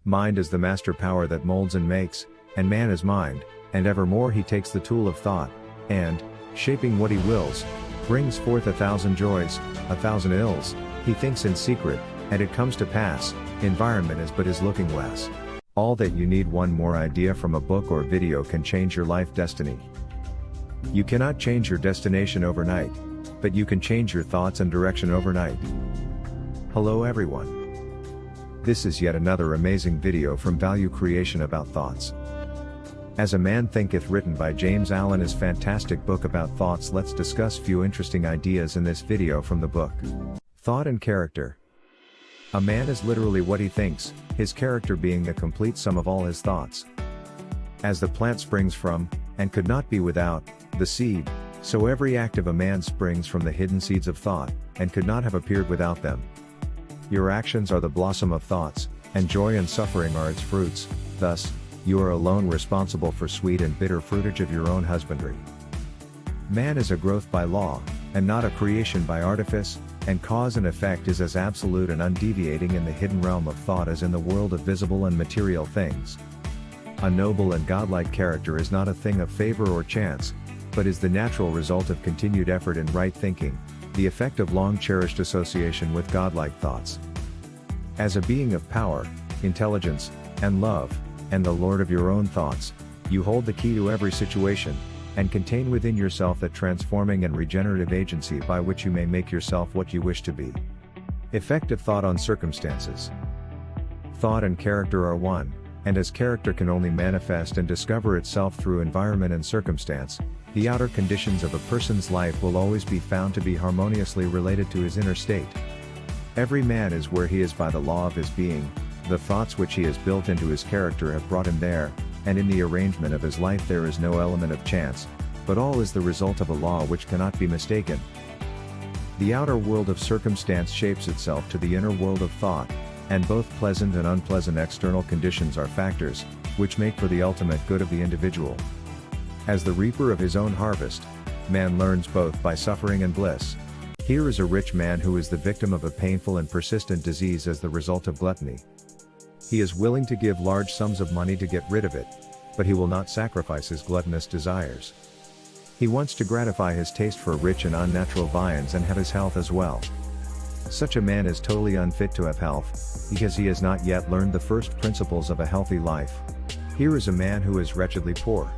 Mind is the master power that molds and makes, and man is mind, and evermore he takes the tool of thought, and, shaping what he wills, brings forth 1,000 joys, 1,000 ills, he thinks in secret, and it comes to pass, environment is but his looking glass. All that you need. One more idea from a book or video can change your life destiny. You cannot change your destination overnight, but you can change your thoughts and direction overnight. Hello everyone. This is yet another amazing video from Value Creation about thoughts. As a Man Thinketh, written by James Allen, is fantastic book about thoughts. Let's discuss few interesting ideas in this video from the book. Thought and character. A man is literally what he thinks, his character being the complete sum of all his thoughts. As the plant springs from, and could not be without, the seed, so every act of a man springs from the hidden seeds of thought, and could not have appeared without them. Your actions are the blossom of thoughts, and joy and suffering are its fruits, thus, you are alone responsible for sweet and bitter fruitage of your own husbandry. Man is a growth by law, and not a creation by artifice, and cause and effect is as absolute and undeviating in the hidden realm of thought as in the world of visible and material things. A noble and godlike character is not a thing of favor or chance, but is the natural result of continued effort in right thinking, the effect of long-cherished association with godlike thoughts. As a being of power, intelligence, and love, and the lord of your own thoughts, you hold the key to every situation, and contain within yourself that transforming and regenerative agency by which you may make yourself what you wish to be. Effective thought on circumstances. Thought and character are one, and as character can only manifest and discover itself through environment and circumstance, the outer conditions of a person's life will always be found to be harmoniously related to his inner state. Every man is where he is by the law of his being, the thoughts which he has built into his character have brought him there, and in the arrangement of his life there is no element of chance, but all is the result of a law which cannot be mistaken. The outer world of circumstance shapes itself to the inner world of thought, and both pleasant and unpleasant external conditions are factors, which make for the ultimate good of the individual. As the reaper of his own harvest, man learns both by suffering and bliss. Here is a rich man who is the victim of a painful and persistent disease as the result of gluttony. He is willing to give large sums of money to get rid of it, but he will not sacrifice his gluttonous desires. He wants to gratify his taste for rich and unnatural viands and have his health as well. Such a man is totally unfit to have health, because he has not yet learned the first principles of a healthy life. Here is a man who is wretchedly poor.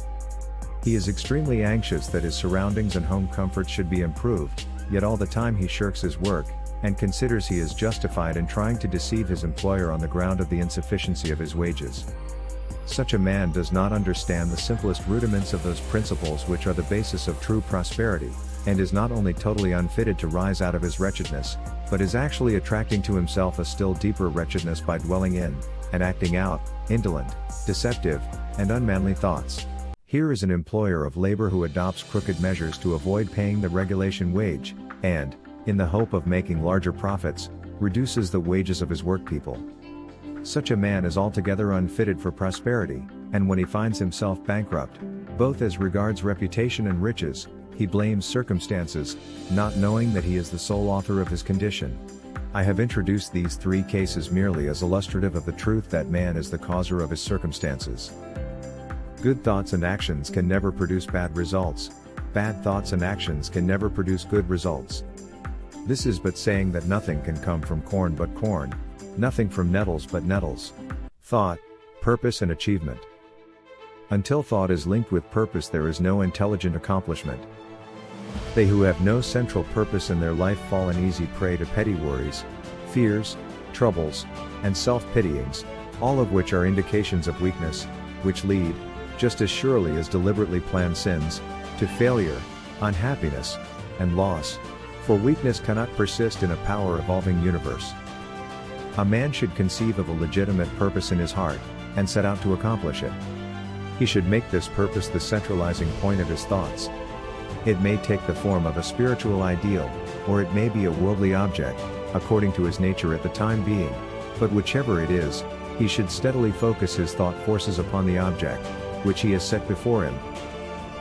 He is extremely anxious that his surroundings and home comfort should be improved, yet all the time he shirks his work, and considers he is justified in trying to deceive his employer on the ground of the insufficiency of his wages. Such a man does not understand the simplest rudiments of those principles which are the basis of true prosperity, and is not only totally unfitted to rise out of his wretchedness, but is actually attracting to himself a still deeper wretchedness by dwelling in, and acting out, indolent, deceptive, and unmanly thoughts. Here is an employer of labor who adopts crooked measures to avoid paying the regulation wage, and, in the hope of making larger profits, reduces the wages of his workpeople. Such a man is altogether unfitted for prosperity, and when he finds himself bankrupt, both as regards reputation and riches, he blames circumstances, not knowing that he is the sole author of his condition. I have introduced these three cases merely as illustrative of the truth that man is the causer of his circumstances. Good thoughts and actions can never produce bad results. Bad thoughts and actions can never produce good results. This is but saying that nothing can come from corn but corn, nothing from nettles but nettles. Thought, purpose and achievement. Until thought is linked with purpose there is no intelligent accomplishment. They who have no central purpose in their life fall an easy prey to petty worries, fears, troubles, and self-pityings, all of which are indications of weakness, which lead, just as surely as deliberately planned sins, to failure, unhappiness, and loss, for weakness cannot persist in a power-evolving universe. A man should conceive of a legitimate purpose in his heart, and set out to accomplish it. He should make this purpose the centralizing point of his thoughts. It may take the form of a spiritual ideal, or it may be a worldly object, according to his nature at the time being, but whichever it is, he should steadily focus his thought forces upon the object, which he has set before him.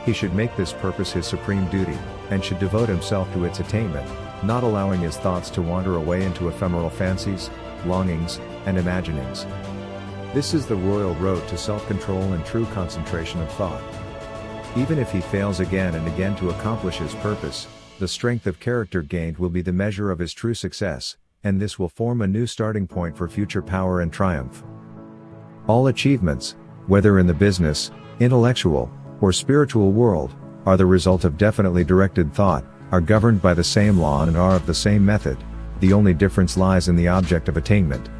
He should make this purpose his supreme duty, and should devote himself to its attainment, not allowing his thoughts to wander away into ephemeral fancies, longings, and imaginings. This is the royal road to self-control and true concentration of thought. Even if he fails again and again to accomplish his purpose, the strength of character gained will be the measure of his true success, and this will form a new starting point for future power and triumph. All achievements, whether in the business, intellectual, or spiritual world, are the result of definitely directed thought, are governed by the same law and are of the same method. The only difference lies in the object of attainment.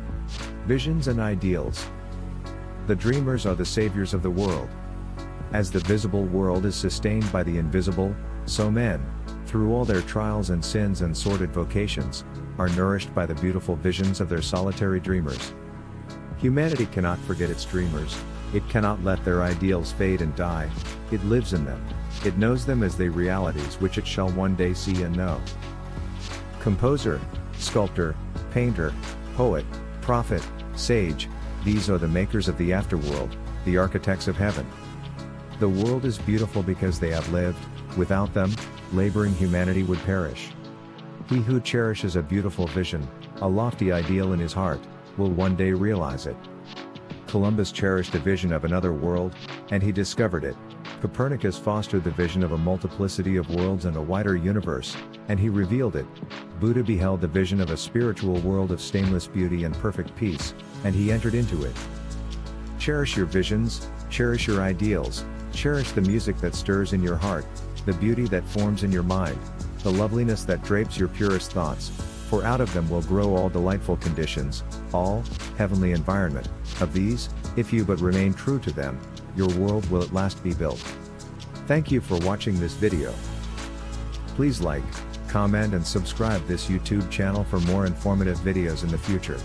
Visions and ideals. The dreamers are the saviors of the world. As the visible world is sustained by the invisible, so men, through all their trials and sins and sordid vocations, are nourished by the beautiful visions of their solitary dreamers. Humanity cannot forget its dreamers, it cannot let their ideals fade and die, it lives in them, it knows them as they realities which it shall one day see and know. Composer, sculptor, painter, poet, prophet, sage, these are the makers of the afterworld, the architects of heaven. The world is beautiful because they have lived, without them, laboring humanity would perish. He who cherishes a beautiful vision, a lofty ideal in his heart, will one day realize it. Columbus cherished a vision of another world, and he discovered it. Copernicus fostered the vision of a multiplicity of worlds and a wider universe, and he revealed it. Buddha beheld the vision of a spiritual world of stainless beauty and perfect peace, and he entered into it. Cherish your visions, cherish your ideals, cherish the music that stirs in your heart, the beauty that forms in your mind, the loveliness that drapes your purest thoughts, for out of them will grow all delightful conditions, all heavenly environment. Of these, if you but remain true to them, your world will at last be built. Thank you for watching this video. Please like, comment and subscribe this YouTube channel for more informative videos in the future.